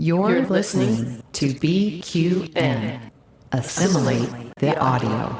You're listening to BQN. Assimilate the audio.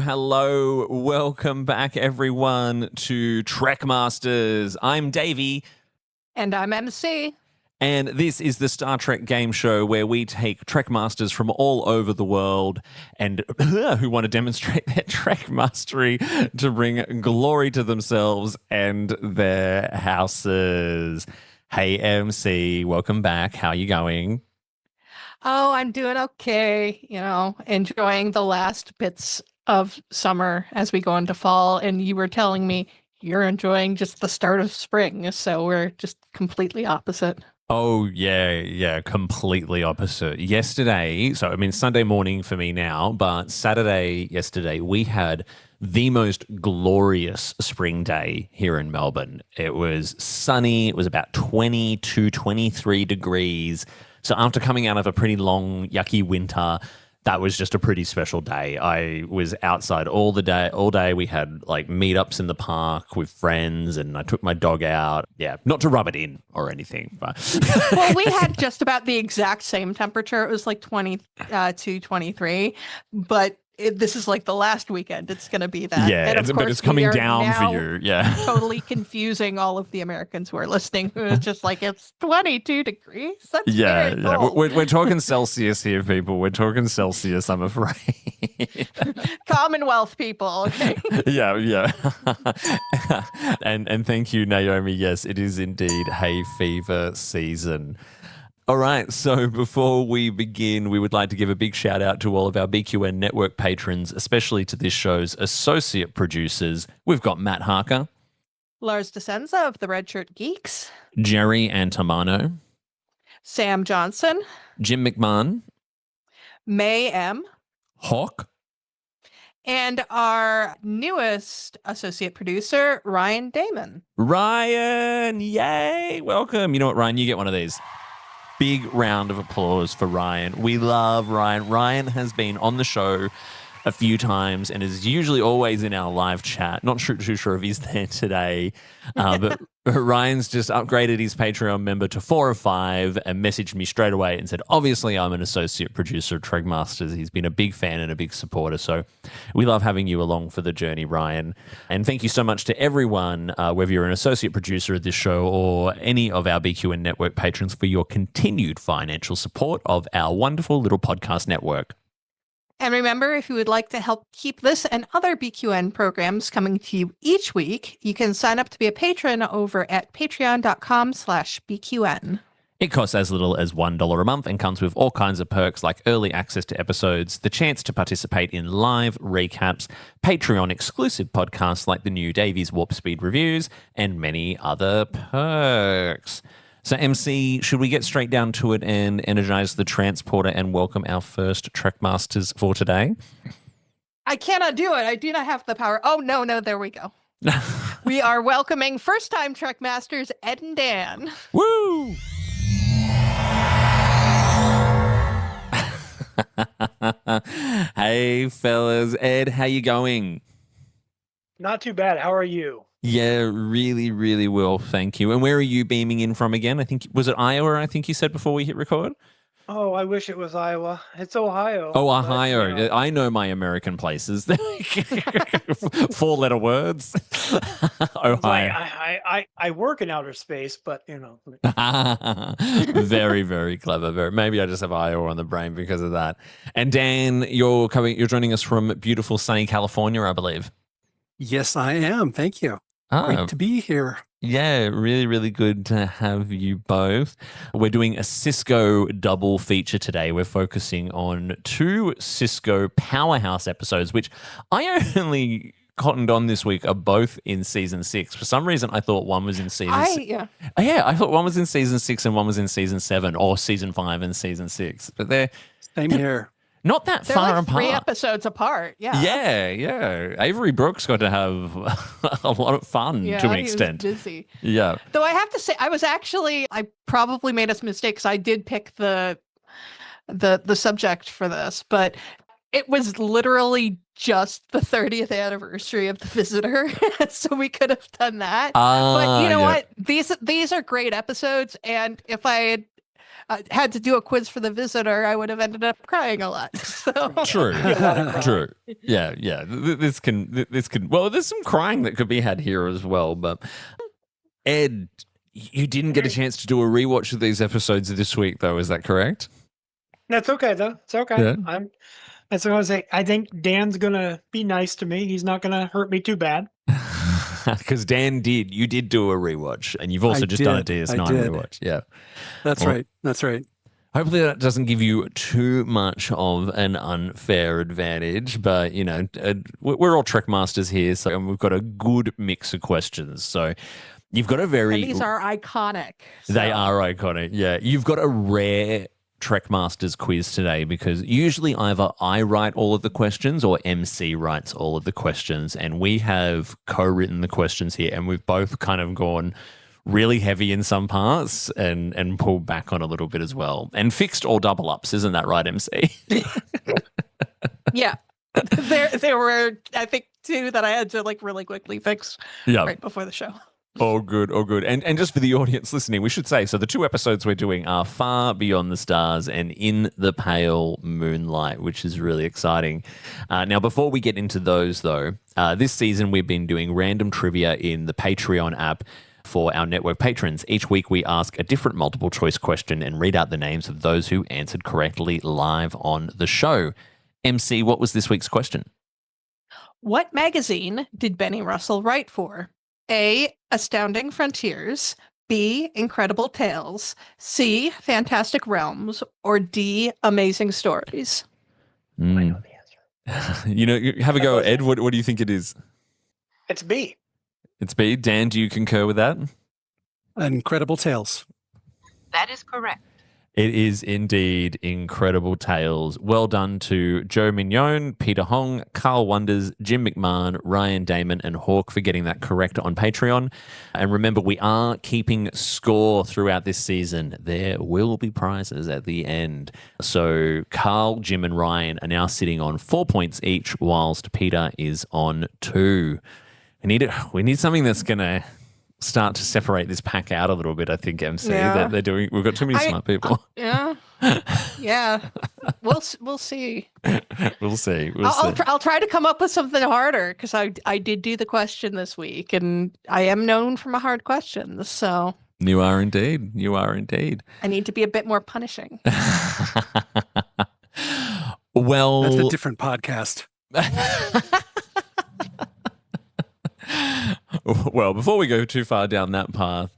Hello. Welcome back, everyone, to Trek Masters. I'm Davey. And I'm MC. And this is the Star Trek game show where we take Trek Masters from all over the world and who want to demonstrate their Trek mastery to bring glory to themselves and their houses. Hey, MC, welcome back. How are you going? Oh, I'm doing okay. Enjoying the last bits of summer as we go into fall. And you were telling me you're enjoying just the start of spring. So we're just completely opposite. Oh, yeah, completely opposite. Yesterday, Sunday morning for me now, but yesterday, we had the most glorious spring day here in Melbourne. It was sunny. It was about 22, 23 degrees. So after coming out of a pretty long, yucky winter, that was just a pretty special day. I was outside all day. We had like meetups in the park with friends and I took my dog out. Yeah, not to rub it in or anything. But Well, we had just about the exact same temperature. It was like 22, 23, but this is like the last weekend. It's going to be that. Yeah, but it's coming down for you. Yeah. Totally confusing all of the Americans who are listening. Who is just like, it's 22 degrees. That's very cold. We're talking Celsius here, people. We're talking Celsius, I'm afraid. Commonwealth people. Okay. Yeah. and thank you, Naomi. Yes, it is indeed hay fever season. All right, so before we begin, we would like to give a big shout out to all of our BQN network patrons, especially to this show's associate producers. We've got Matt Harker, Lars Scenza of the Red Shirt Geeks, Jerry Antimano, Sam Johnson, Jim McMahon, May M, Hawk, and our newest associate producer, Ryan Damon. Ryan, yay, welcome. You know what, Ryan, you get one of these. Big round of applause for Ryan. We love Ryan. Ryan has been on the show a few times and is usually always in our live chat. Not too sure if he's there today, but Ryan's just upgraded his Patreon member to 4 of 5 and messaged me straight away and said, obviously, I'm an associate producer of Trek Masters. He's been a big fan and a big supporter. So we love having you along for the journey, Ryan. And thank you so much to everyone, whether you're an associate producer of this show or any of our BQN network patrons, for your continued financial support of our wonderful little podcast network. And remember, if you would like to help keep this and other BQN programs coming to you each week, you can sign up to be a patron over at patreon.com/BQN. It costs as little as $1 a month and comes with all kinds of perks like early access to episodes, the chance to participate in live recaps, Patreon-exclusive podcasts like the new Davies Warp Speed reviews, and many other perks. So, MC, should we get straight down to it and energize the transporter and welcome our first Trek Masters for today? I cannot do it. I do not have the power. Oh, no, there we go. We are welcoming first-time Trek Masters, Ed and Dan. Woo! Hey, fellas. Ed, how you going? Not too bad. How are you? Yeah, really, really well, thank you. And where are you beaming in from again? Was it Iowa, I think you said before we hit record? Oh, I wish it was Iowa. It's Ohio. Oh, but, Ohio. you know. I know my American places. 4-letter words. It's like Ohio. I work in outer space, but Very, very clever. Maybe I just have Iowa on the brain because of that. And Dan, you're joining us from beautiful sunny California, I believe. Yes, I am. Thank you. Great to be here. Yeah, really, really good to have you both. We're doing a Cisco double feature today. We're focusing on 2 Cisco powerhouse episodes, which I only cottoned on this week are both in season 6. For some reason, I thought one was in season 6. Yeah. Yeah, I thought one was in season 6 and one was in season 7, or season 5 and season 6. But they're Same here. not that They're far like apart. 3 episodes apart. Yeah. Yeah. Avery Brooks got to have a lot of fun to an he was extent. busy. Yeah. Though I have to say, I probably made a mistake because I did pick the subject for this, but it was literally just the 30th anniversary of The Visitor, so we could have done that. But you know what? These are great episodes, and if I had to do a quiz for The Visitor, I would have ended up crying a lot. So. True. Yeah. This can. Well, there's some crying that could be had here as well. But Ed, you didn't get a chance to do a rewatch of these episodes this week, though. Is that correct? That's okay though. It's okay. Yeah. That's what I was saying. I think Dan's gonna be nice to me. He's not gonna hurt me too bad. Because you did do a rewatch, and you've also just done a DS9 rewatch. Yeah. That's right. That's right. Hopefully that doesn't give you too much of an unfair advantage, but we're all Trek masters here, so and we've got a good mix of questions. So you've got a very And these are iconic. They are iconic. Yeah, you've got a rare Trek Masters quiz today because usually either I write all of the questions or MC writes all of the questions, and we have co-written the questions here, and we've both kind of gone really heavy in some parts and pulled back on a little bit as well, and fixed all double ups. Isn't that right, MC? Yeah. There were, I think, 2 that I had to really quickly fix right before the show. Oh, good. And just for the audience listening, we should say, so the 2 episodes we're doing are Far Beyond the Stars and In the Pale Moonlight, which is really exciting. Now, before we get into those, though, this season we've been doing random trivia in the Patreon app for our network patrons. Each week we ask a different multiple choice question and read out the names of those who answered correctly live on the show. MC, what was this week's question? What magazine did Benny Russell write for? A, Astounding Frontiers, B, Incredible Tales, C, Fantastic Realms, or D, Amazing Stories? I know the answer. Have a go, Ed. What do you think it is? It's B. It's B. Dan, do you concur with that? Incredible Tales. That is correct. It is indeed Incredible Tales. Well done to Joe Mignone, Peter Hong, Carl Wonders, Jim McMahon, Ryan, Damon, and Hawk for getting that correct on Patreon. And remember, we are keeping score throughout this season. There will be prizes at the end. So Carl, Jim, and Ryan are now sitting on 4 points each, whilst Peter is on 2. We need something that's going to start to separate this pack out a little bit, I think, MC. Yeah. We've got too many smart people. Yeah. We'll see. We'll see. I'll try to come up with something harder because I did do the question this week, and I am known for my hard questions. So You are indeed. I need to be a bit more punishing. Well, That's a different podcast. Well, before we go too far down that path,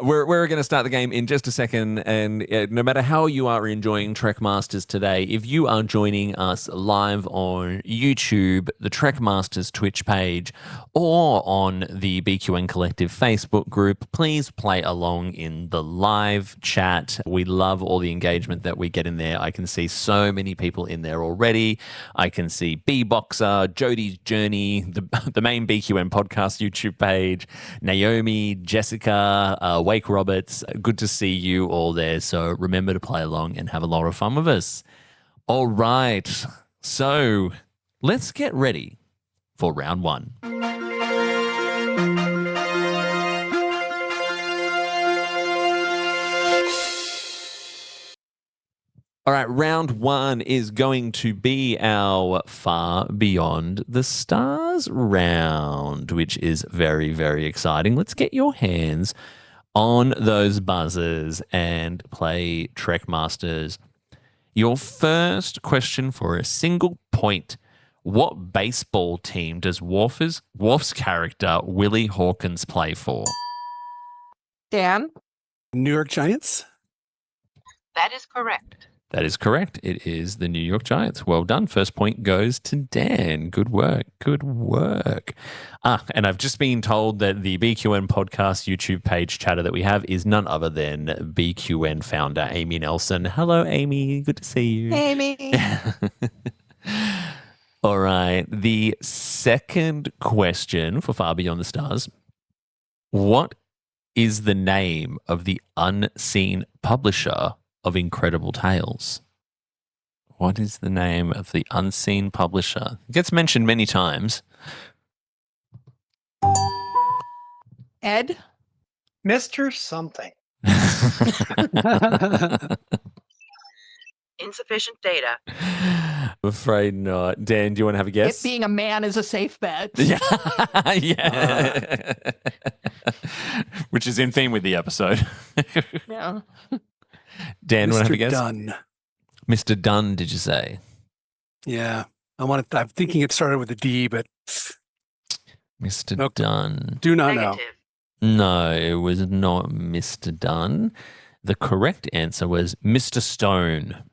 we're going to start the game in just a second. And no matter how you are enjoying Trek Masters today, if you are joining us live on YouTube, the Trek Masters Twitch page, or on the BQN Collective Facebook group, please play along in the live chat. We love all the engagement that we get in there. I can see so many people in there already. I can see B-Boxer, Jody's Journey, the main BQN podcast YouTube page, Naomi, Jessica, Wake Roberts. Good to see you all there. So remember to play along and have a lot of fun with us. All right. So let's get ready for round 1. All right, round one is going to be our Far Beyond the Stars round, which is very, very exciting. Let's get your hands on those buzzers and play Trek Masters. Your first question for a single point. What baseball team does Worf's character, Willie Hawkins, play for? Dan? New York Giants? That is correct. That is correct. It is the New York Giants. Well done. First point goes to Dan. Good work. Good work. And I've just been told that the BQN podcast YouTube page chatter that we have is none other than BQN founder Amy Nelson. Hello, Amy. Good to see you. Amy. All right. The second question for Far Beyond the Stars. What is the name of the unseen publisher of Incredible Tales? What is the name of the unseen publisher? It gets mentioned many times. Ed? Mr. Something. Insufficient data. I'm afraid not. Dan, do you want to have a guess? It being a man is a safe bet. Yeah. Yeah. Which is in theme with the episode. Yeah. Dan, want to have a guess? Dunn. Mr. Dunn, did you say? Yeah. I'm thinking it started with a D, but Mr. Nope. Dunn. do not know. Negative. No, it was not Mr. Dunn. The correct answer was Mr. Stone.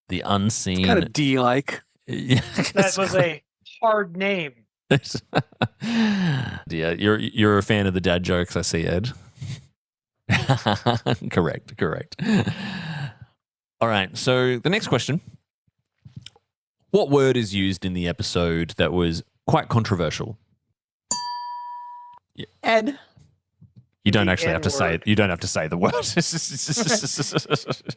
The unseen. Kind of D-like. Yeah. That was a hard name. Yeah, you're a fan of the dad jokes, I see, Ed. Correct. All right, so the next question. What word is used in the episode that was quite controversial? Ed? You don't The actually have to say it. N-word. You don't have to say the word. That is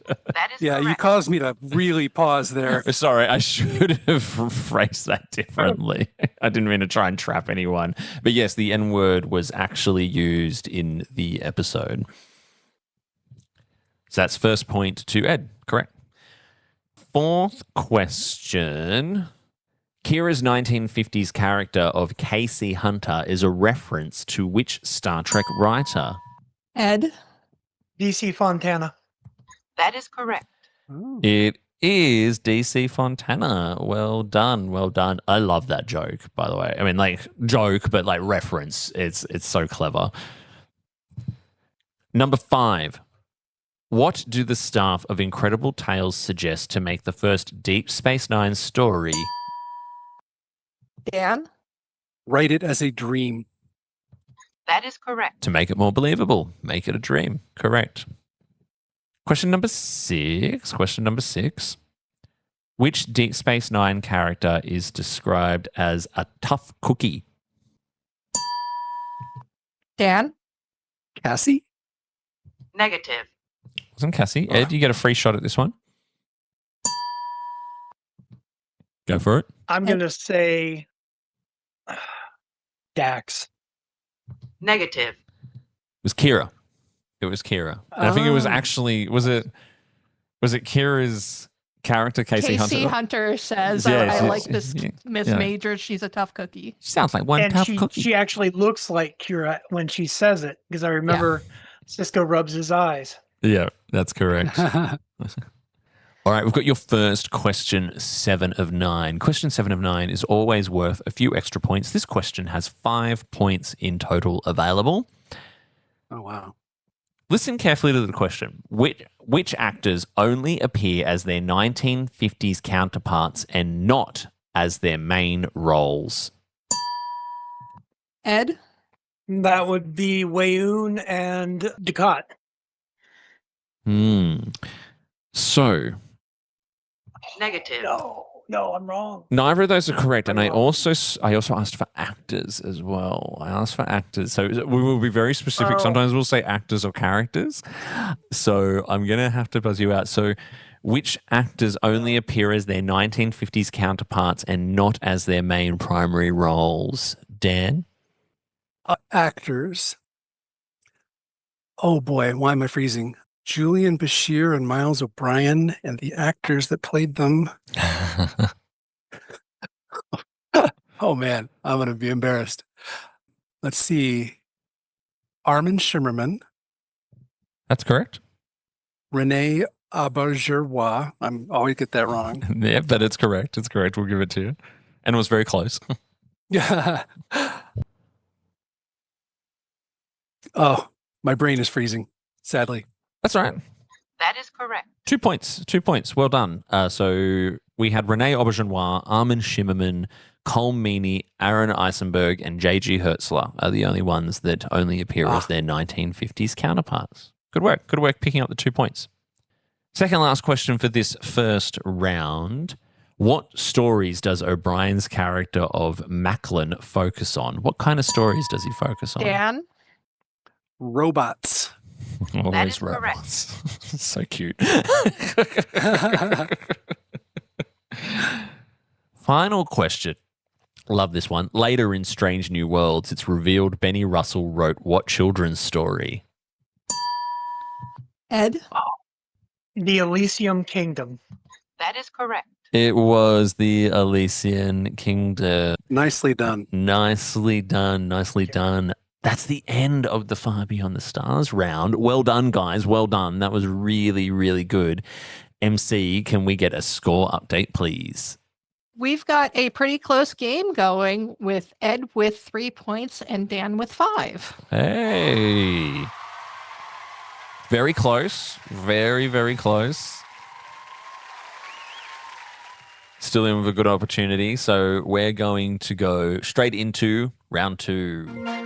Yeah, you correct. caused me to really pause there. Sorry, I should have phrased that differently. I didn't mean to try and trap anyone. But yes, the N word was actually used in the episode. So that's first point to Ed. Correct. Fourth question. Kira's 1950s character of Casey Hunter is a reference to which Star Trek writer? Ed? DC Fontana. That is correct. Oh. It is DC Fontana. Well done. Well done. I love that joke, by the way. I mean, like, joke, but like reference. It's so clever. Number 5. What do the staff of Incredible Tales suggest to make the first Deep Space Nine story? Dan? Write it as a dream. That is correct. To make it more believable. Make it a dream. Correct. Question number 6. Which Deep Space Nine character is described as a tough cookie? Dan? Cassie? Negative. Wasn't Cassie? Ed, you get a free shot at this one. Go for it. I'm going to say Dax. Negative. It was Kira. And I think it was Oh. actually, was it Kira's character, Casey Hunter? Hunter says, Yeah, I she's- like this yeah, Miss yeah. Major. She's a tough cookie. She sounds like one And tough she, cookie. she actually looks like Kira when she says it, because I remember Cisco rubs his eyes. Yeah, that's correct. All right, we've got your first question, 7 of 9. Question 7 of 9 is always worth a few extra points. This question has 5 points in total available. Oh, wow. Listen carefully to the question. Which actors only appear as their 1950s counterparts and not as their main roles? Ed? That would be Wayoon and DeClerck. So, Negative. No, I'm wrong. neither of those are correct, and I Wrong. also asked for actors as well. I asked for actors, so we will be very specific. Oh. Sometimes we'll say actors or characters. So I'm gonna have to buzz you out. So, which actors only appear as their 1950s counterparts and not as their main primary roles? Dan? Actors. Oh, boy. Why am I freezing? Julian Bashir and Miles O'Brien and the actors that played them. Oh man, I'm going to be embarrassed. Let's see. Armin Shimmerman, That's correct. Renee Auberjonois. I'm always get that wrong. Yeah, but it's correct. It's correct. We'll give it to you. And it was very close. Yeah. Oh, my brain is freezing, sadly. That's all right. That is correct. 2 points. 2 points. Well done. So we had Renee Auberjonois, Armin Shimmerman, Cole Meany, Aaron Eisenberg, and J.G. Hertzler are the only ones that only appear as their 1950s counterparts. Good work. Good work picking up the 2 points. Second last question for this first round. What stories does O'Brien's character of Macklin focus on? What kind of stories does he focus on? Dan? Robots. Always is robots. So cute. Final question. Love this one. Later in Strange New Worlds, it's revealed Benny Russell wrote what children's story? Ed? The Elysium Kingdom. That is correct. It was the Elysian Kingdom. Nicely done. Nicely done. Nicely done. That's the end of the Far Beyond the Stars round. Well done, guys. Well done. That was really, really good. MC, can we get a score update, please? We've got a pretty close game going with Ed with 3 points and Dan with 5. Hey. Very close. Very, very close. Still in with a good opportunity. So we're going to go straight into round 2.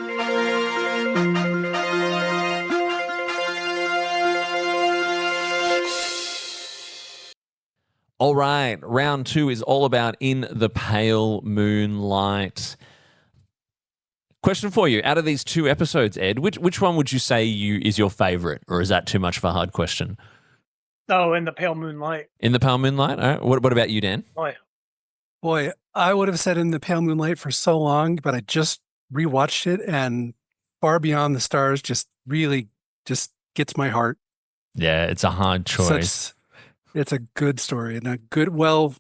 All right, round 2 is all about In the Pale Moonlight. Question for you. Out of these 2 episodes, Ed, which one would you say is your favorite? Or is that too much of a hard question? Oh, in the Pale Moonlight. In the Pale Moonlight? All right. What about you, Dan? Oh, yeah. Boy, I would have said In the Pale Moonlight for so long, but I just rewatched it and Far Beyond the Stars just really just gets my heart. Yeah, it's a hard choice. It's a good story and a good, well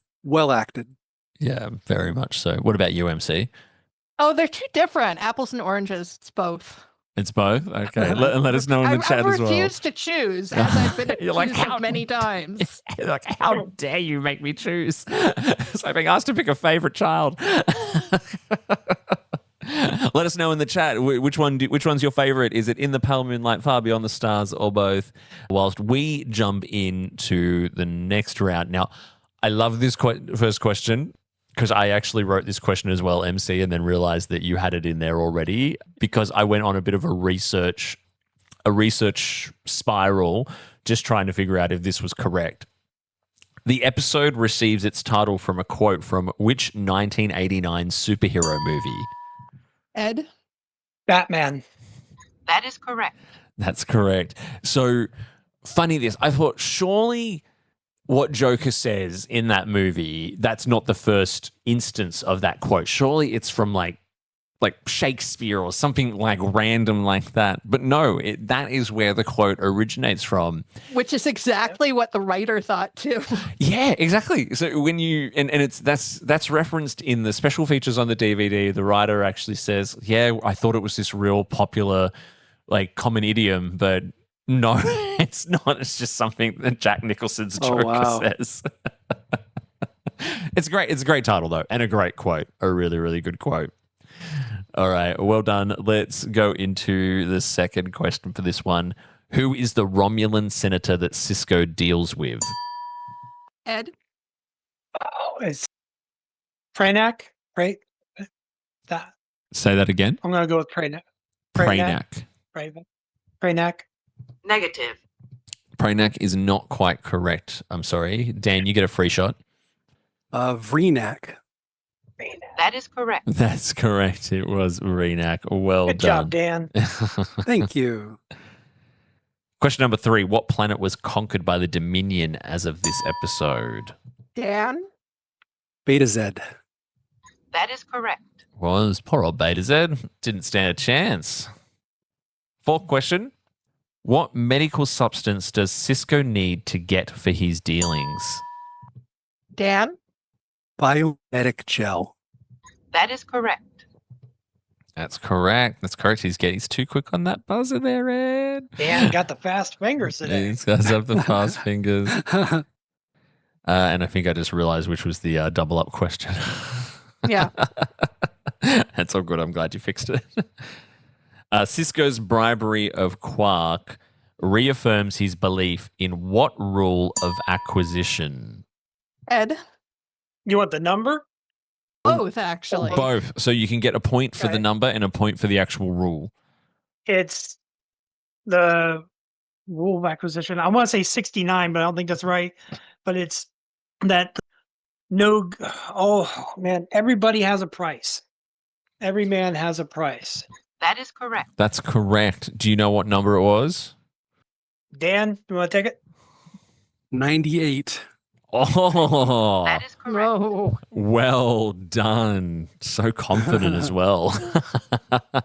acted. Yeah, very much so. What about you, MC? Oh, they're too different. Apples and oranges. It's both. It's both? Okay. Let us know in the chat I as well. refuse to choose, as I've been You're like, accused how of many times. You're like, how dare you make me choose? It's like being asked to pick a favorite child. Let us know in the chat which one's your favorite. Is it In the Pale Moonlight, Far Beyond the Stars, or both? Whilst we jump into the next round. Now, I love this first question because I actually wrote this question as well, MC, and then realized that you had it in there already because I went on a bit of a research spiral just trying to figure out if this was correct. The episode receives its title from a quote from which 1989 superhero movie? Ed? Batman. That is correct. That's correct. So, funny this, I thought surely what Joker says in that movie, that's not the first instance of that quote. Surely it's from like Shakespeare or something like random like that. But no, that is where the quote originates from. Which is exactly what the writer thought too. Yeah, exactly. So when you and that's referenced in the special features on the DVD, the writer actually says, "Yeah, I thought it was this real popular like common idiom, but no, it's not. It's just something that Jack Nicholson's Joker says." It's great. It's a great title though, and a great quote. A really, really good quote. All right, well done. Let's go into the second question for this one. Who is the Romulan senator that Sisko deals with? Ed? Oh, it's Pranac, right? That. Say that again. I'm gonna go with Pranac. Pranac. Pranac. Negative. Pranac is not quite correct. I'm sorry. Dan, you get a free shot. Vreenak. That is correct. That's correct. It was Vreenak. Well Good done. job, Dan. Thank you. Question number 3. What planet was conquered by the Dominion as of this episode? Dan? Beta Z. That is correct. Was poor old Beta Z. Didn't stand a chance. Fourth question. What medical substance does Sisko need to get for his dealings? Dan? Biomedic gel. That is correct. That's correct. That's correct. He's too quick on that buzzer there, Ed. Dan got the fast fingers today. These guys have the fast fingers. And I think I just realized which was the double up question. Yeah. That's all good. I'm glad you fixed it. Sisko's bribery of Quark reaffirms his belief in what rule of acquisition? Ed? You want the number? Both, actually. Both. So you can get a point for the Okay. number and a point for the actual rule. It's the rule of acquisition. I want to say 69, but I don't think that's right. But it's that oh man, everybody has a price. Every man has a price. That is correct. That's correct. Do you know what number it was? Dan, you want to take it? 98. Oh, That is correct. Whoa. well done. So confident as well.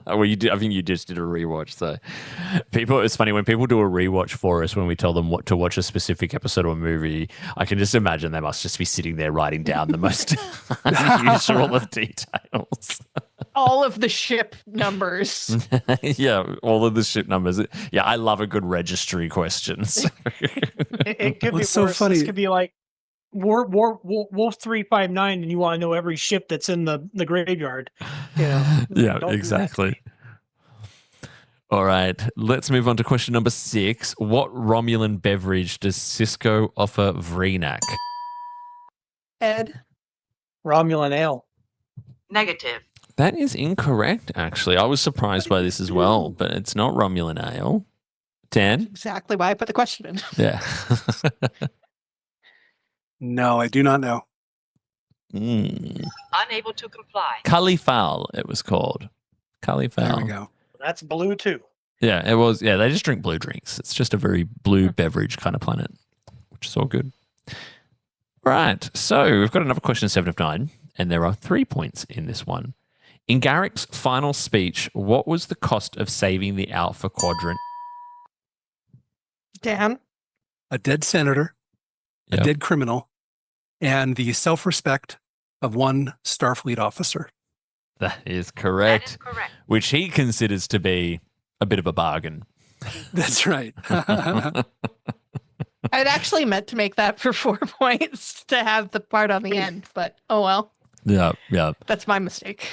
Well, you did. I think you just did a rewatch. So, it's funny when people do a rewatch for us when we tell them what to watch a specific episode of a movie. I can just imagine they must just be sitting there writing down the most unusual of details. All of the ship numbers. Yeah, all of the ship numbers. Yeah, I love a good registry question. So. It could be What's so worse. funny- This could be like Wolf 359, and you want to know every ship that's in the graveyard. You know? Yeah, Don't do that. exactly. All right, let's move on to question number 6. What Romulan beverage does Sisko offer Vreenak? Ed? Romulan ale. Negative. That is incorrect, actually. I was surprised by this as well, but it's not Romulan ale. Dan? Exactly why I put the question in. Yeah. No, I do not know. Unable to comply. Khalifal, it was called. Khalifal. There we go. That's blue too. Yeah, it was. Yeah, they just drink blue drinks. It's just a very blue beverage kind of planet, which is all good. Right. So we've got another question, 7 of 9, and there are 3 points in this one. In Garrick's final speech, what was the cost of saving the Alpha Quadrant? Dan? A dead senator, Yep. a dead criminal, and the self-respect of one Starfleet officer. That is That correct, is correct. which he considers to be a bit of a bargain. That's right. I'd actually meant to make that for 4 points to have the part on the end, but oh well. Yeah, yeah. That's my mistake.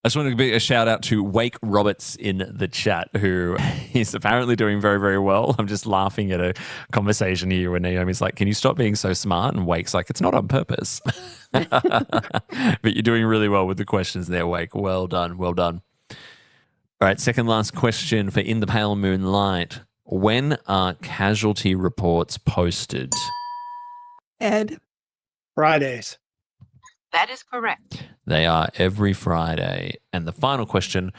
I just want to give a shout out to Wake Roberts in the chat, who is apparently doing very, very well. I'm just laughing at a conversation here where Naomi's like, can you stop being so smart? And Wake's like, it's not on purpose. But you're doing really well with the questions there, Wake. Well done. Well done. All right, second last question for In the Pale Moonlight. When are casualty reports posted? Ed? Fridays. That is correct. They are every Friday. And the final question,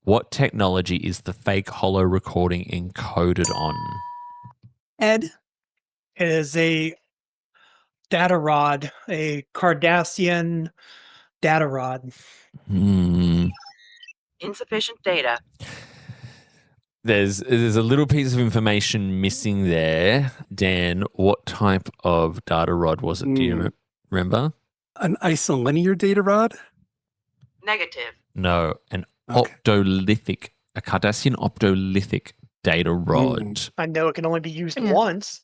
what technology is the fake holo recording encoded on? Ed? It is a data rod, a Cardassian data rod. Insufficient data. There's a little piece of information missing there. Dan, what type of data rod was it? Do you remember? An isolinear data rod? Negative. No, an Okay. optolithic, a Cardassian optolithic data rod. I know it can only be used Yeah. once.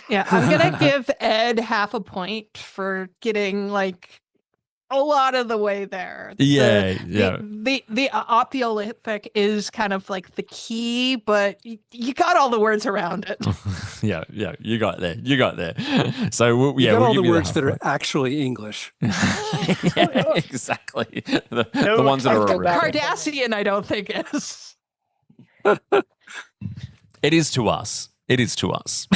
Yeah, I'm going to give Ed half a point for getting like a lot of the way there. Yeah, The- yeah. The optolithic is kind of like the key, but you got all the words around it. Yeah, you got there. You got there. So, You got we'll all give the you words that are half actually English. point. Yeah, exactly. The No, ones that I are go already. back. Cardassian, I don't think is. It is to us. It is to us.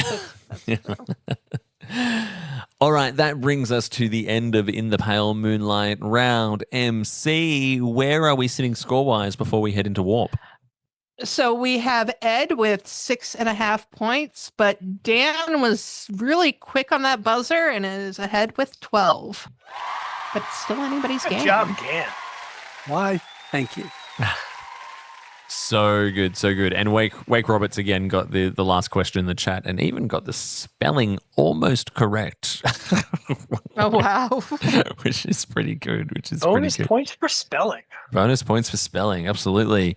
All right, that brings us to the end of In the Pale Moonlight round MC. Where are we sitting score-wise before we head into Warp? So we have Ed with 6.5 points, but Dan was really quick on that buzzer and is ahead with 12. But it's still anybody's Good game. job, Dan. Why? Thank you. So good, so good. And Wake Roberts again got the last question in the chat and even got the spelling almost correct. Oh, wow. Which is pretty good. Bonus Pretty good. points for spelling. Bonus points for spelling, absolutely.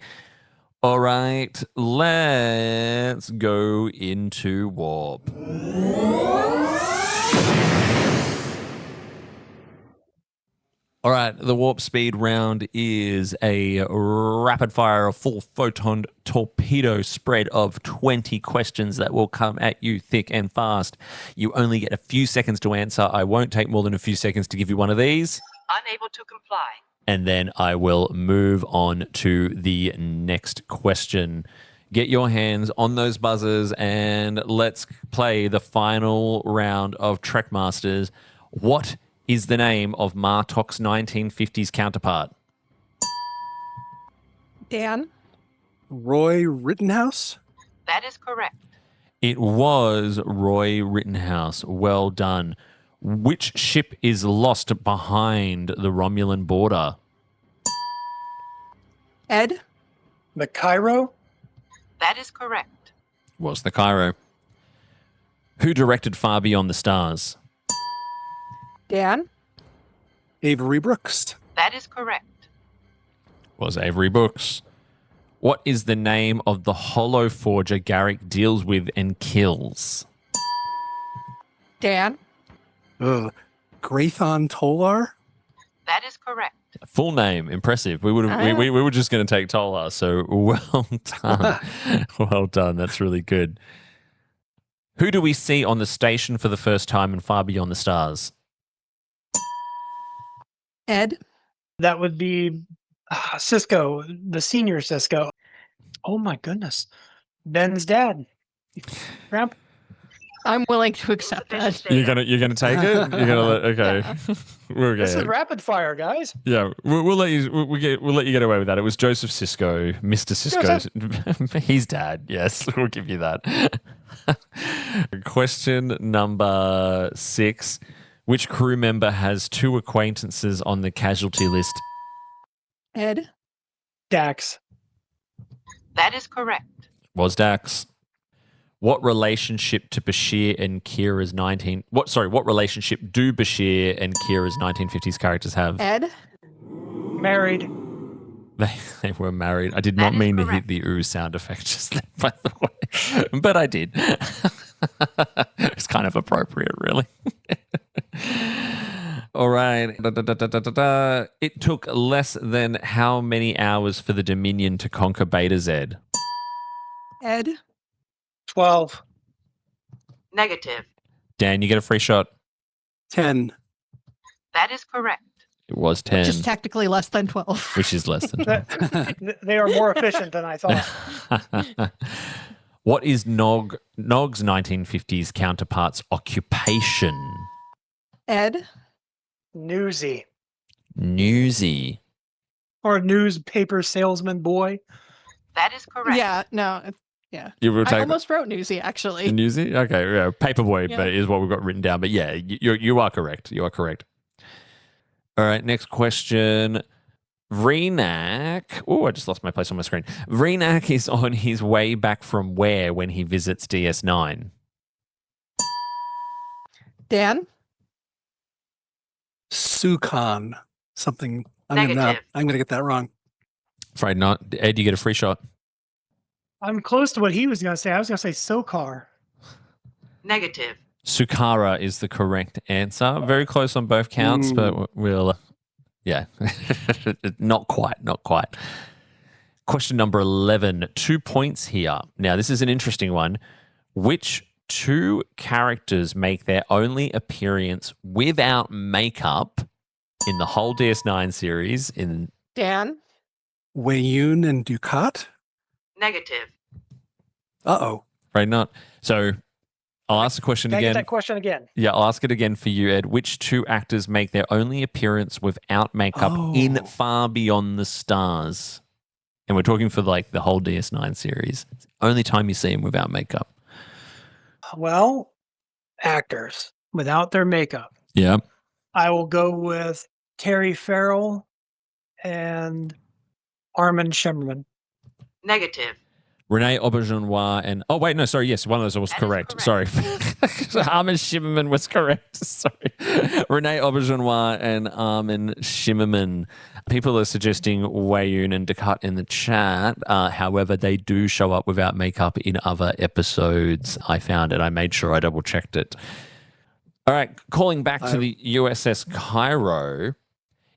All right, let's go into warp. All right, the warp speed round is a rapid fire, a full photon torpedo spread of 20 questions that will come at you thick and fast. You only get a few seconds to answer. I won't take more than a few seconds to give you one of these. Unable to comply. And then I will move on to the next question. Get your hands on those buzzers and let's play the final round of Trek Masters. What is the name of Martok's 1950s counterpart? Dan? Roy Rittenhouse? That is correct. It was Roy Rittenhouse. Well done. Which ship is lost behind the Romulan border? Ed? The Cairo? That is correct. Was the Cairo. Who directed Far Beyond the Stars? Dan? Avery Brooks? That is correct. Was Avery Brooks. What is the name of the Hollow Forger Garrick deals with and kills? Dan? Grathon Tolar? That is correct. Full name, impressive. We were just going to take Tolar, so well done. Well done. That's really good. Who do we see on the station for the first time in Far Beyond the Stars? Ed? That would be Cisco, the senior Cisco. Oh my goodness. Ben's dad. Grandpa. I'm willing to accept that. You're gonna take it. You're gonna okay. We're This is okay. rapid fire, guys. Yeah, we'll let you. We'll let you get away with that. It was Joseph Sisko, Mr. Sisko. His dad. Yes, we'll give you that. Question number 6. Which crew member has 2 acquaintances on the casualty list? Ed? Dax. That is correct. Was Dax. What relationship to Bashir and Kira's What relationship do Bashir and Kira's 1950s characters have? Ed? Married. They were married. I did not That is mean to correct. hit the ooh sound effect just then, by the way, but I did. It's kind of appropriate, really. All right. It took less than how many hours for the Dominion to conquer Beta Z? Ed? 12. Negative. Dan, you get a free shot. 10. That is correct. It was 10, Just technically less than 12. which is less than 10. They are more efficient than I thought. What is Nog's 1950s counterpart's occupation? Ed? Newsy. Newsy. Or newspaper salesman boy. That is correct. Yeah, no. Yeah. You will I take almost wrote Newsy, actually. Newsy? Okay, yeah. Paperboy Yeah. but is what we've got written down. But yeah, you are correct. You are correct. All right, next question. Vreenak. Oh, I just lost my place on my screen. Vreenak is on his way back from where when he visits DS9? Dan? Sukon. Something. Negative. I'm gonna get that wrong. Afraid not. Ed, you get a free shot. I'm close to what he was going to say. I was going to say Sokar. Negative. Sukara is the correct answer. Very close on both counts, but we'll, yeah, not quite. Question number 11, 2 points here. Now, this is an interesting one. Which 2 characters make their only appearance without makeup in the whole DS9 series? Dan? Wayun and Ducat? Negative. Uh-oh. Right, not. So I'll ask the question Can I get again. that question again? Yeah, I'll ask it again for you, Ed. Which 2 actors make their only appearance without makeup in Oh. Far Beyond the Stars? And we're talking for like the whole DS9 series. It's the only time you see him without makeup. Well, actors without their makeup. Yeah. I will go with Terry Farrell and Armin Shimmerman. Negative. Renee Auberjonois and yes, one of those was That is correct. Sorry. Armin Shimmerman was correct. Sorry. Renee Auberjonois and Armin Shimmerman. People are suggesting Wayun and DeClerck in the chat. However, they do show up without makeup in other episodes. I found it. I made sure I double checked it. All right, calling back to the USS Cairo.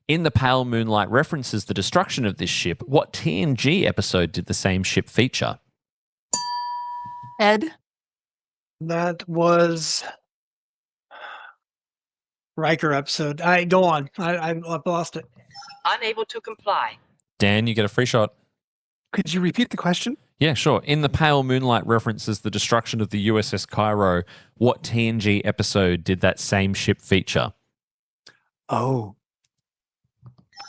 In the Pale Moonlight references the destruction of this ship. What TNG episode did the same ship feature? Ed, That was Riker episode. I go on. I've lost it. Unable to comply. Dan, you get a free shot. Could you repeat the question? Yeah, sure. In the Pale Moonlight references the destruction of the USS Cairo. What TNG episode did that same ship feature? Oh.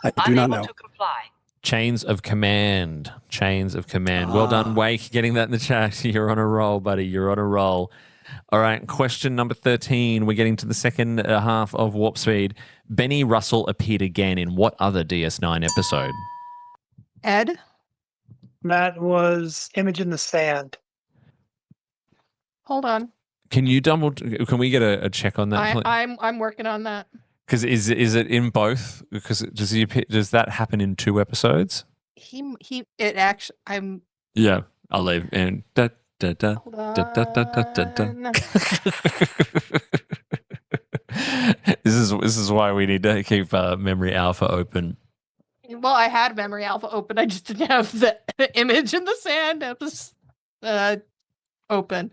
I do not Unable know. to comply. Chains of Command. Chains of Command. Well done, Wake, getting that in the chat. You're on a roll, buddy. You're on a roll. All right, question number 13. We're getting to the second half of Warp Speed. Benny Russell appeared again in what other DS9 episode? Ed, That was Image in the Sand. hold on. Can we get a check on that? please? I'm working on that. Because is it in both? Because does that happen in 2 episodes? It actually, Yeah, I'll leave. And da da da hold da da da da da da. on. This is why we need to keep Memory Alpha open. Well, I had Memory Alpha open. I just didn't have the Image in the Sand open.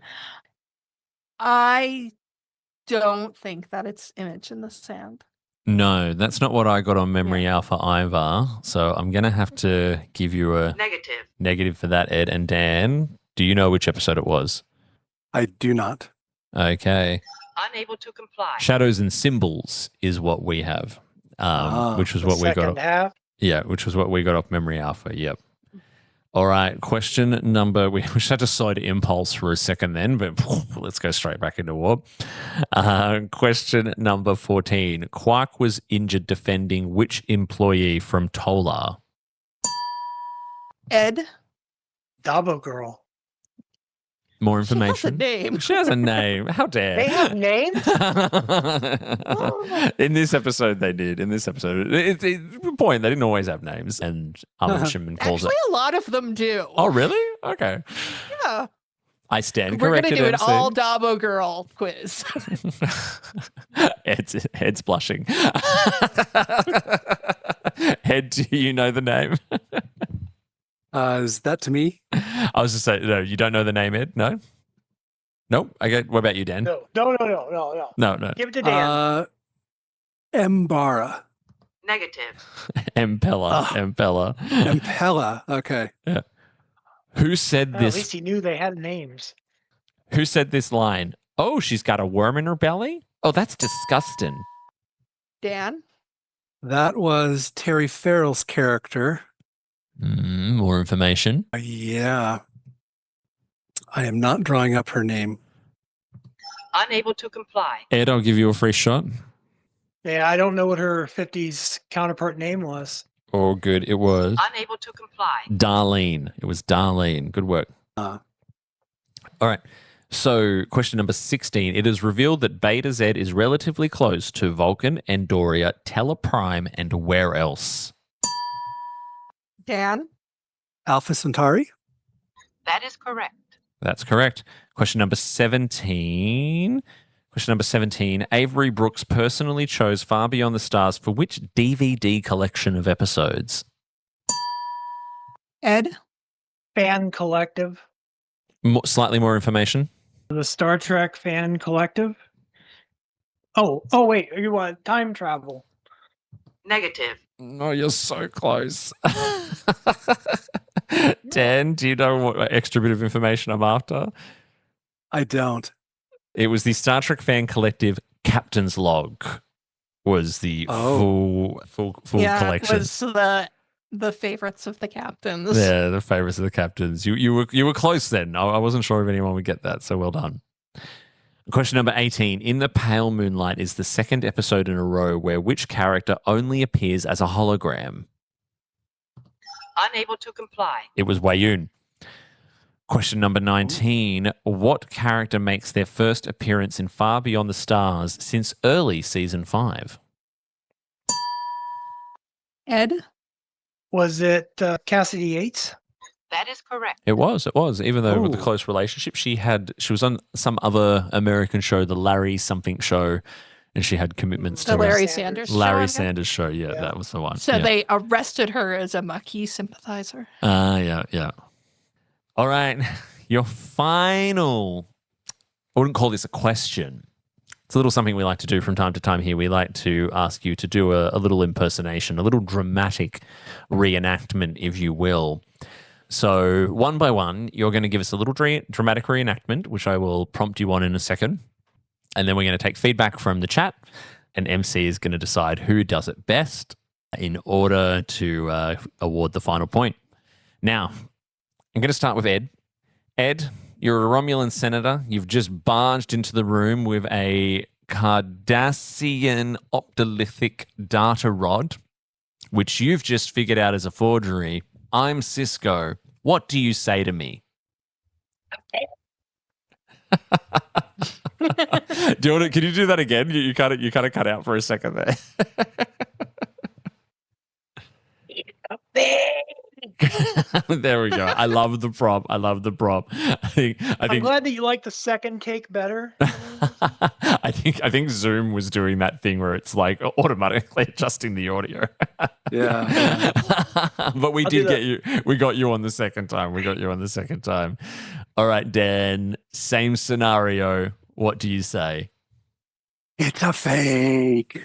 I don't think that it's Image in the Sand. No, that's not what I got on Memory Alpha either. So I'm going to have to give you a Negative. negative for that, Ed. And Dan, do you know which episode it was? I do not. Okay. Unable to comply. Shadows and Symbols is what we have, which was The what we got. second half. Yeah, which was what we got off Memory Alpha. Yep. All right. Question number. We just had to slow to impulse for a second then, but let's go straight back into warp. Question number 14. Quark was injured defending which employee from Tolar? Ed, Dabo Girl. More she has a information. name. She has a name. How dare? They have names? In this episode, they did. In this episode, it's good point. They didn't always have names, and Armin Shimon calls Actually, it. a lot of them do. Oh, really? Okay. Yeah. I stand We're corrected. gonna do an MC. all Dabo Girl quiz. Ed's blushing. Ed, do you know the name? Is that to me? I was just saying, no, you don't know the name, Ed? No? Nope. Okay. What about you, Dan? No. No. Give it to Dan. Mbara. Negative. Impella. Impella. Okay. Yeah. Who said At this? least he knew they had names. Who said this line? Oh, she's got a worm in her belly? Oh, that's disgusting. Dan, That was Terry Farrell's character. More information. Yeah. I am not drawing up her name. Unable to comply. Ed, I'll give you a free shot. Yeah, I don't know what her 50s counterpart name was. Oh, good. It was Unable to comply. Darlene. It was Darlene. Good work. Uh. All right. So, question number 16. It is revealed that Beta Z is relatively close to Vulcan, Andoria, Tela Prime, and where else? Dan, Alpha Centauri? That is correct. That's correct. Question number 17. Question number 17. Avery Brooks personally chose Far Beyond the Stars for which DVD collection of episodes? Ed, Fan Collective. Slightly more information. The Star Trek Fan Collective. Oh, wait. You want time travel? Negative. No, you're so close. Dan, do you know what extra bit of information I'm after? I don't. It was the Star Trek Fan Collective Captain's Log was the full collection. it was the favorites of the captains. Yeah, the favorites of the captains. You were close then. I wasn't sure if anyone would get that, so well done. Question number 18. In the Pale Moonlight is the second episode in a row where which character only appears as a hologram? Unable to comply. It was Wayun. Question number 19. What character makes their first appearance in Far Beyond the Stars since early season 5? Ed? Was it Cassidy Yates? That is correct. It was. Even though with the Ooh. close relationship, she was on some other American show, the Larry something show, and she had commitments The to Larry it. Sanders show, Larry I'm guessing? Sanders show. Yeah, Yeah. that was the one. So yeah. they arrested her as a Maquis sympathizer. Yeah. All right. Your final, I wouldn't call this a question. It's a little something we like to do from time to time here. We like to ask you to do a little impersonation, a little dramatic reenactment, if you will. So one by one, you're going to give us a little dramatic reenactment, which I will prompt you on in a second. And then we're going to take feedback from the chat, and MC is going to decide who does it best in order to award the final point. Now, I'm going to start with Ed. Ed, you're a Romulan senator. You've just barged into the room with a Cardassian optolithic data rod, which you've just figured out as a forgery. I'm Sisko. What do you say to me? Do you want to, can you do that again? You kind of cut out for a second there. There we go. I love the prop. I I'm think glad that you like the second take better. I think Zoom was doing that thing where it's like automatically adjusting the audio. Yeah. But we I'll did do get you. We got you on the second time. All right, Dan. Same scenario. What do you say? It's a fake.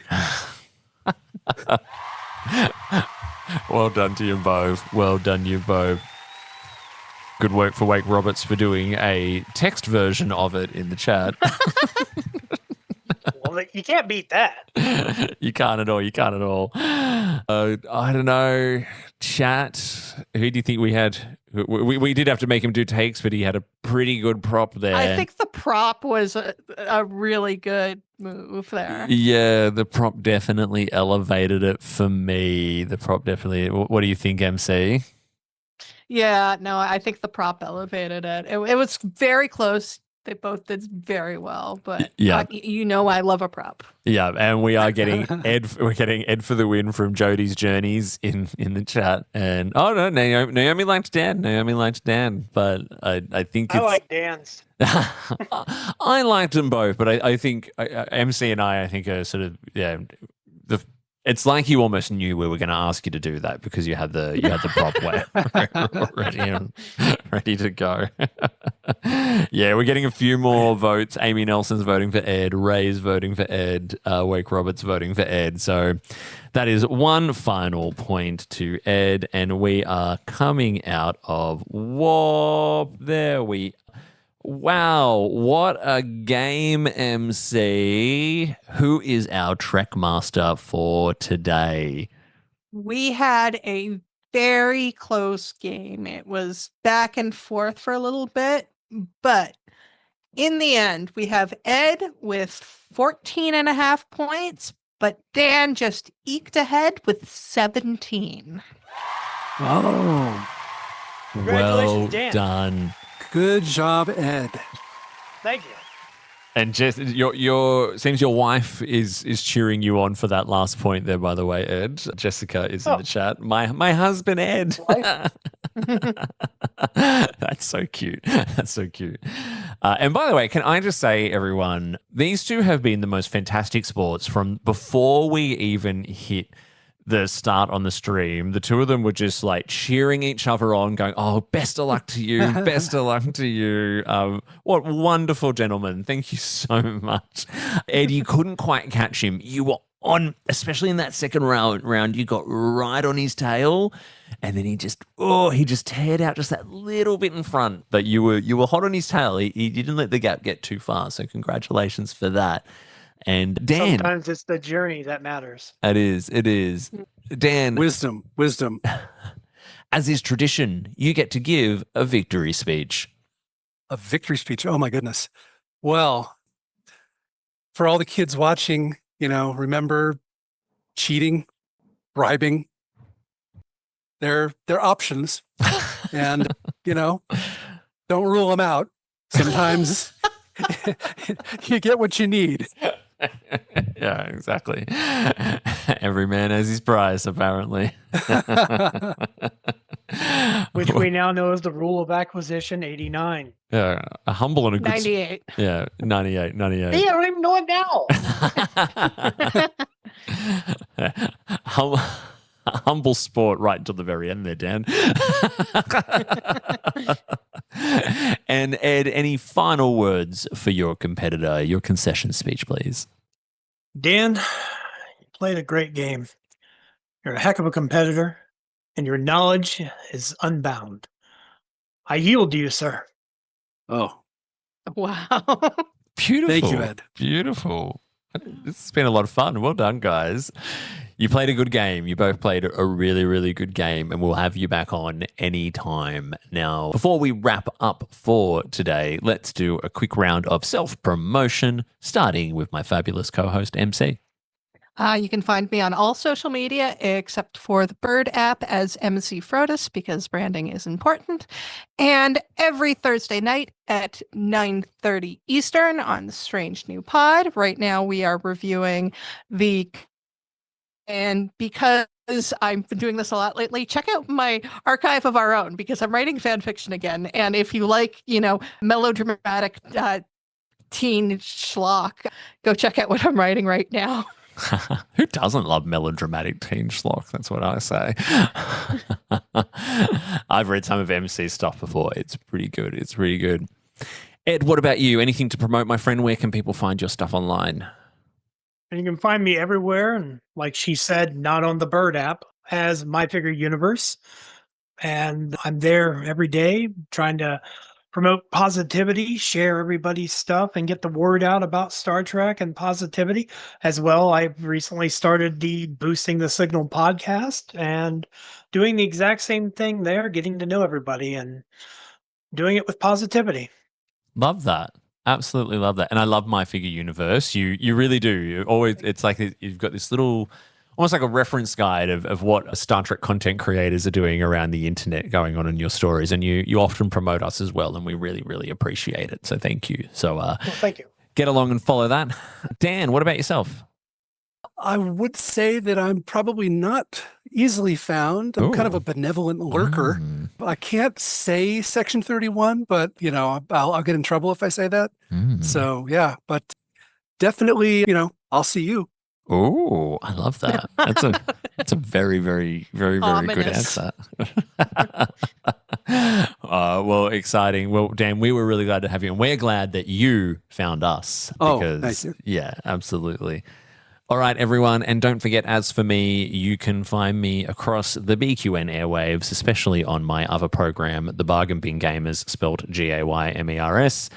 Well done to you both. Good work for Wake Roberts for doing a text version of it in the chat. Well, you can't beat that. You can't at all. I don't know. Chat. Who do you think we had? We did have to make him do takes, but he had a pretty good prop there. I think the prop was a really good move there. Yeah, the prop definitely elevated it for me. What do you think, MC? Yeah, no, I think the prop elevated it. It was very close. They both did very well, but Yeah. I love a prop. Yeah, and we are getting Ed. We're getting Ed for the win from Jody's Journeys in the chat. And no, Naomi liked Dan, but I think I it's, like Dan's. I liked them both, but I think MC and I think are sort of it's like you almost knew we were going to ask you to do that because you had the prop ready to go. Yeah, we're getting a few more votes. Amy Nelson's voting for Ed. Ray's voting for Ed. Wake Roberts voting for Ed. So that is one final point to Ed, and we are coming out of warp. There we Wow, what a game, MC. Who is our Trek master for today? We had a very close game. It was back and forth for a little bit, but in the end, we have Ed with 14 and a half points, but Dan just eked ahead with 17. Oh, Congratulations, Well Dan. done. good job, Ed. Thank you. And Jess, your seems your wife is cheering you on for that last point there, by the way, Ed. Jessica is in the chat. My husband, Ed. That's so cute. And by the way, can I just say, everyone, these two have been the most fantastic sports from before we even hit the start on the stream. The two of them were just like cheering each other on, going, "Oh, best of luck to you, best of luck to you." What wonderful gentlemen. Thank you so much. Ed, you couldn't quite catch him. You were on, especially in that second round, you got right on his tail, and then he just teared out just that little bit in front. But you were hot on his tail. He didn't let the gap get too far. So congratulations for that. And Dan, Sometimes it's the journey that matters. It is. Dan, Wisdom. as is tradition, you get to give a victory speech. A victory speech. Oh my goodness. Well, for all the kids watching, remember cheating, bribing. They're options. And, don't rule them out. Sometimes you get what you need. Yeah, exactly. Every man has his price, apparently. Which we now know is the rule of acquisition 89. Yeah, a humble and a good 98. Yeah, 98. Hey, I don't even know it now. Humble sport right until the very end there, Dan. And Ed, any final words for your competitor, your concession speech, please? Dan, you played a great game. You're a heck of a competitor, and your knowledge is unbound. I yield to you, sir. Oh, Wow. Beautiful. thank you, Ed. Beautiful. This has been a lot of fun. Well done, guys. You played a good game. You both played a really, really good game, and we'll have you back on anytime. Now, before we wrap up for today, let's do a quick round of self-promotion, starting with my fabulous co-host, MC. You can find me on all social media except for the Bird app as MC Frodis because branding is important. And every Thursday night at 9:30 Eastern on Strange New Pod. Right now we are reviewing and because I've been doing this a lot lately, check out my archive of our own because I'm writing fan fiction again. And if you like, melodramatic teen schlock, go check out what I'm writing right now. Who doesn't love melodramatic teen schlock? That's what I say. I've read some of MC's stuff before. It's pretty good. It's really good. Ed, what about you? Anything to promote, my friend? Where can people find your stuff online? And you can find me everywhere. And like she said, not on the Bird app, as My Figure Universe. And I'm there every day trying to promote positivity, share everybody's stuff, and get the word out about Star Trek and positivity. As well, I've recently started the Boosting the Signal podcast and doing the exact same thing there, getting to know everybody and doing it with positivity. Love that. Absolutely love that. And I love My Figure Universe. You really do. You always, it's like you've got this little, almost like a reference guide of what Star Trek content creators are doing around the internet going on in your stories. And you often promote us as well. And we really, really appreciate it. So thank you. So Well, thank you. get along and follow that. Dan, what about yourself? I would say that I'm probably not easily found. I'm kind of Ooh. a benevolent lurker. Mm. I can't say Section 31, but I'll get in trouble if I say that. Mm. So yeah, but definitely, I'll see you. Oh, I love that. That's a very, very, very, very good Ominous. answer. Well, exciting. Well, Dan, we were really glad to have you, and we're glad that you found us. Oh, Because, thank you. yeah, absolutely. All right, everyone. And don't forget, as for me, you can find me across the BQN airwaves, especially on my other program, The Bargain Bin Gamers, spelled GAYMERS,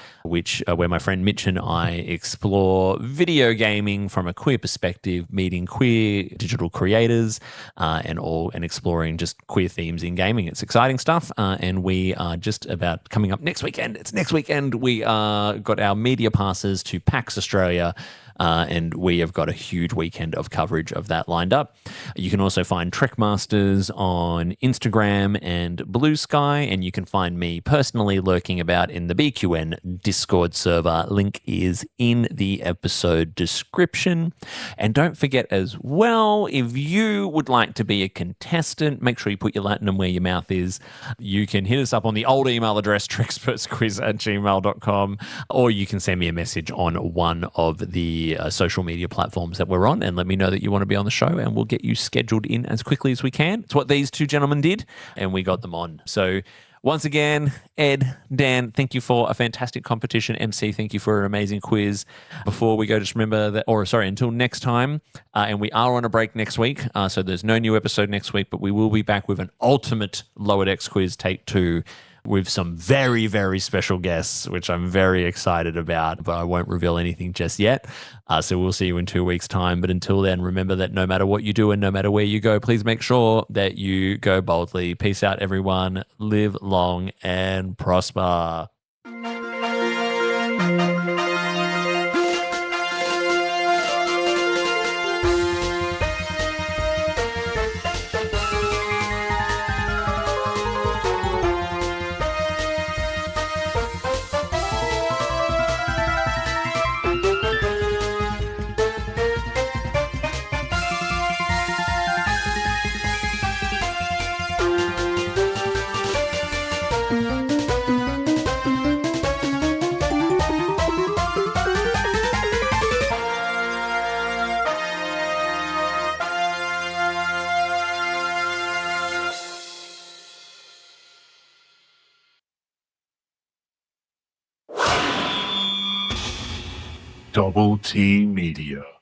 where my friend Mitch and I explore video gaming from a queer perspective, meeting queer digital creators and exploring just queer themes in gaming. It's exciting stuff. And we are just about coming up next weekend. It's next weekend. We got our media passes to PAX Australia. And we have got a huge weekend of coverage of that lined up. You can also find Trekmasters on Instagram and Blue Sky, and you can find me personally lurking about in the BQN Discord server. Link is in the episode description. And don't forget as well, if you would like to be a contestant, make sure you put your Latinum where your mouth is. You can hit us up on the old email address, trexpertsquiz@gmail.com, or you can send me a message on one of the social media platforms that we're on and let me know that you want to be on the show, and we'll get you scheduled in as quickly as we can. It's what these two gentlemen did, and we got them on. So once again, Ed, Dan, thank you for a fantastic competition. MC, thank you for an amazing quiz. Before we go, just remember that, until next time, and we are on a break next week, so there's no new episode next week, but we will be back with an ultimate Lower Decks quiz, take 2, with some very, very special guests, which I'm very excited about, but I won't reveal anything just yet. So we'll see you in 2 weeks' time. But until then, remember that no matter what you do and no matter where you go, please make sure that you go boldly. Peace out, everyone. Live long and prosper. Double T Media.